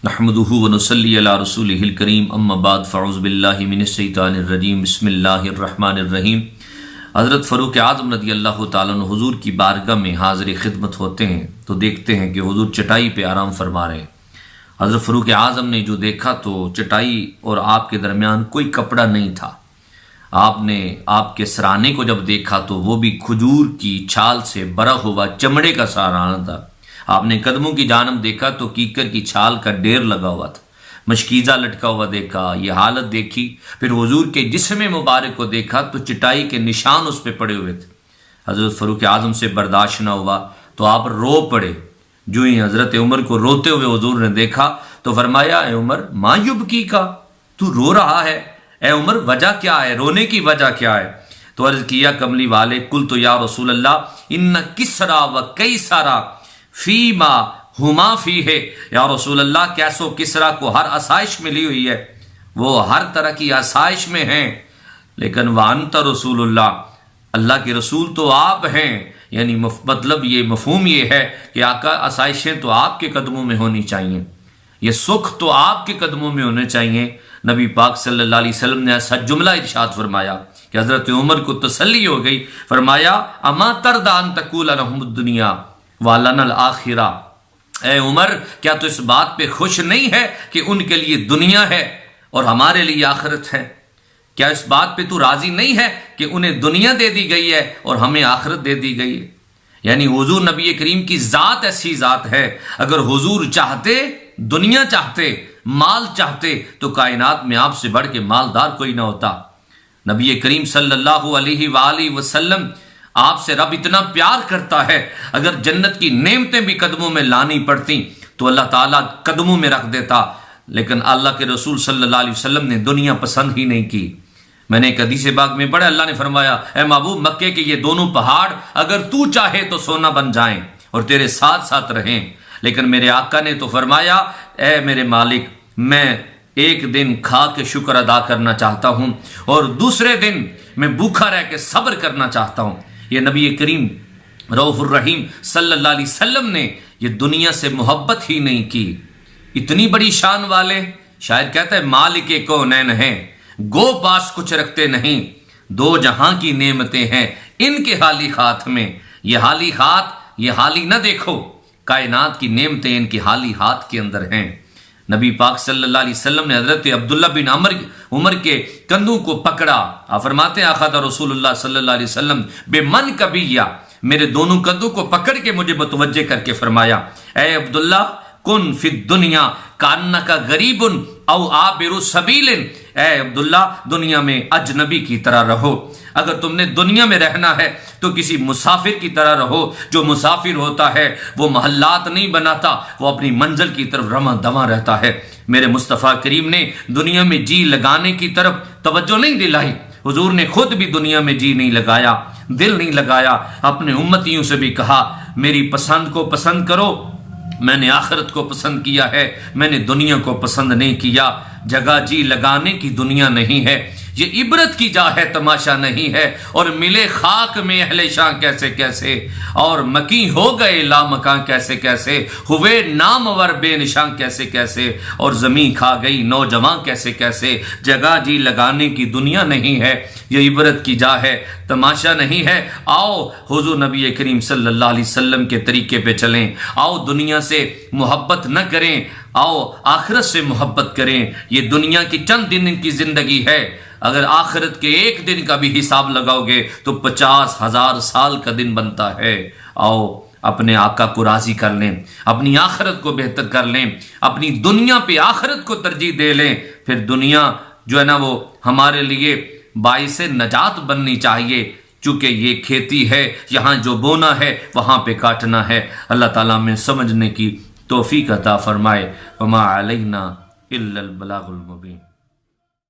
نحمدہ ونصلی علی رسولہ الکریم اما بعد فاعوذ باللہ من الشیطان الرجیم بسم اللہ الرحمن الرحیم۔ حضرت فاروق اعظم رضی اللہ تعالیٰ عنہ حضور کی بارگاہ میں حاضر خدمت ہوتے ہیں تو دیکھتے ہیں کہ حضور چٹائی پہ آرام فرما رہے ہیں۔ حضرت فاروق اعظم نے جو دیکھا تو چٹائی اور آپ کے درمیان کوئی کپڑا نہیں تھا۔ آپ نے آپ کے سرانے کو جب دیکھا تو وہ بھی کھجور کی چھال سے بھرا ہوا چمڑے کا سرانا تھا۔ آپ نے قدموں کی جانب دیکھا تو کیکر کی چھال کا ڈھیر لگا ہوا تھا، مشکیزہ لٹکا ہوا دیکھا، یہ حالت دیکھی۔ پھر حضور کے جسم مبارک کو دیکھا تو چٹائی کے نشان اس پہ پڑے ہوئے تھے۔ حضرت فاروق اعظم سے برداشت نہ ہوا تو آپ رو پڑے۔ جو ہی حضرت عمر کو روتے ہوئے حضور نے دیکھا تو فرمایا، اے عمر ما یبکی کا، تو رو رہا ہے؟ اے عمر وجہ کیا ہے، رونے کی وجہ کیا ہے؟ تو عرض کیا کملی والے، قلت یا رسول اللہ ان کسرا و کیسرا فیما ہما فی ہے، یا رسول اللہ کیسو کسرا کو ہر آسائش ملی ہوئی ہے، وہ ہر طرح کی آسائش میں ہیں، لیکن وانت رسول اللہ، اللہ کے رسول تو آپ ہیں۔ یعنی مطلب یہ مفہوم یہ ہے کہ آقا آسائشیں تو آپ کے قدموں میں ہونی چاہیے، یہ سکھ تو آپ کے قدموں میں ہونے چاہیے۔ نبی پاک صلی اللہ علیہ وسلم نے ایسا جملہ ارشاد فرمایا کہ حضرت عمر کو تسلی ہو گئی۔ فرمایا اما ترضى ان تقول لهم الدنيا ولنا الآخرہ، اے عمر کیا تو اس بات پہ خوش نہیں ہے کہ ان کے لیے دنیا ہے اور ہمارے لیے آخرت ہے؟ کیا اس بات پہ تو راضی نہیں ہے کہ انہیں دنیا دے دی گئی ہے اور ہمیں آخرت دے دی گئی ہے؟ یعنی حضور نبی کریم کی ذات ایسی ذات ہے، اگر حضور چاہتے، دنیا چاہتے، مال چاہتے تو کائنات میں آپ سے بڑھ کے مالدار کوئی نہ ہوتا۔ نبی کریم صلی اللہ علیہ وآلہ وسلم آپ سے رب اتنا پیار کرتا ہے، اگر جنت کی نعمتیں بھی قدموں میں لانی پڑتی تو اللہ تعالیٰ قدموں میں رکھ دیتا، لیکن اللہ کے رسول صلی اللہ علیہ وسلم نے دنیا پسند ہی نہیں کی۔ میں نے ایک حدیث پاک میں پڑھا، اللہ نے فرمایا، اے محبوب مکے کے یہ دونوں پہاڑ اگر تو چاہے تو سونا بن جائیں اور تیرے ساتھ ساتھ رہیں، لیکن میرے آقا نے تو فرمایا، اے میرے مالک میں ایک دن کھا کے شکر ادا کرنا چاہتا ہوں اور دوسرے دن میں بھوکا رہ کے صبر کرنا چاہتا ہوں۔ یہ نبی کریم رؤوف الرحیم صلی اللہ علیہ وسلم نے یہ دنیا سے محبت ہی نہیں کی۔ اتنی بڑی شان والے، شاعر کہتا ہے مالک کونین ہیں، گو پاس کچھ رکھتے نہیں، دو جہاں کی نعمتیں ہیں ان کے حالی ہاتھ میں۔ یہ حالی ہاتھ، یہ حالی نہ دیکھو، کائنات کی نعمتیں ان کے حالی ہاتھ کے اندر ہیں۔ نبی پاک صلی اللہ علیہ وسلم نے حضرت عبداللہ بن عمر کے کندھوں کو پکڑا۔ آپ فرماتے ہیں اخذ رسول اللہ صلی اللہ علیہ وسلم بے من کبیہ، میرے دونوں کندھوں کو پکڑ کے مجھے متوجہ کر کے فرمایا، اے عبداللہ کن فی الدنیا کانک غریب او عابر سبیل، اے عبداللہ دنیا میں اجنبی کی طرح رہو۔ اگر تم نے دنیا میں رہنا ہے تو کسی مسافر کی طرح رہو۔ جو مسافر ہوتا ہے وہ محلات نہیں بناتا، وہ اپنی منزل کی طرف رواں دواں رہتا ہے۔ میرے مصطفیٰ کریم نے دنیا میں جی لگانے کی طرف توجہ نہیں دلائی، حضور نے خود بھی دنیا میں جی نہیں لگایا، دل نہیں لگایا۔ اپنے امتیوں سے بھی کہا میری پسند کو پسند کرو، میں نے آخرت کو پسند کیا ہے، میں نے دنیا کو پسند نہیں کیا۔ جگہ جی لگانے کی دنیا نہیں ہے، یہ عبرت کی جا ہے، تماشا نہیں ہے۔ اور ملے خاک میں اہل شاں کیسے کیسے، اور مکی ہو گئے لامکاں کیسے کیسے، ہوئے نامور بے نشاں کیسے کیسے، اور زمین کھا گئی نوجوان کیسے کیسے۔ جگہ جی لگانے کی دنیا نہیں ہے، یہ عبرت کی جا ہے، تماشا نہیں ہے۔ آؤ حضور نبی کریم صلی اللہ علیہ وسلم کے طریقے پہ چلیں، آؤ دنیا سے محبت نہ کریں، آؤ آخرت سے محبت کریں۔ یہ دنیا کی چند دن کی زندگی ہے، اگر آخرت کے ایک دن کا بھی حساب لگاؤ گے تو 50,000 سال کا دن بنتا ہے۔ آؤ اپنے آقا کو راضی کر لیں، اپنی آخرت کو بہتر کر لیں، اپنی دنیا پہ آخرت کو ترجیح دے لیں، پھر دنیا جو ہے نا وہ ہمارے لیے باعث نجات بننی چاہیے، چونکہ یہ کھیتی ہے، یہاں جو بونا ہے وہاں پہ کاٹنا ہے۔ اللہ تعالیٰ میں سمجھنے کی توفیق عطا فرمائے۔ وما علینا الا البلاغ المبین۔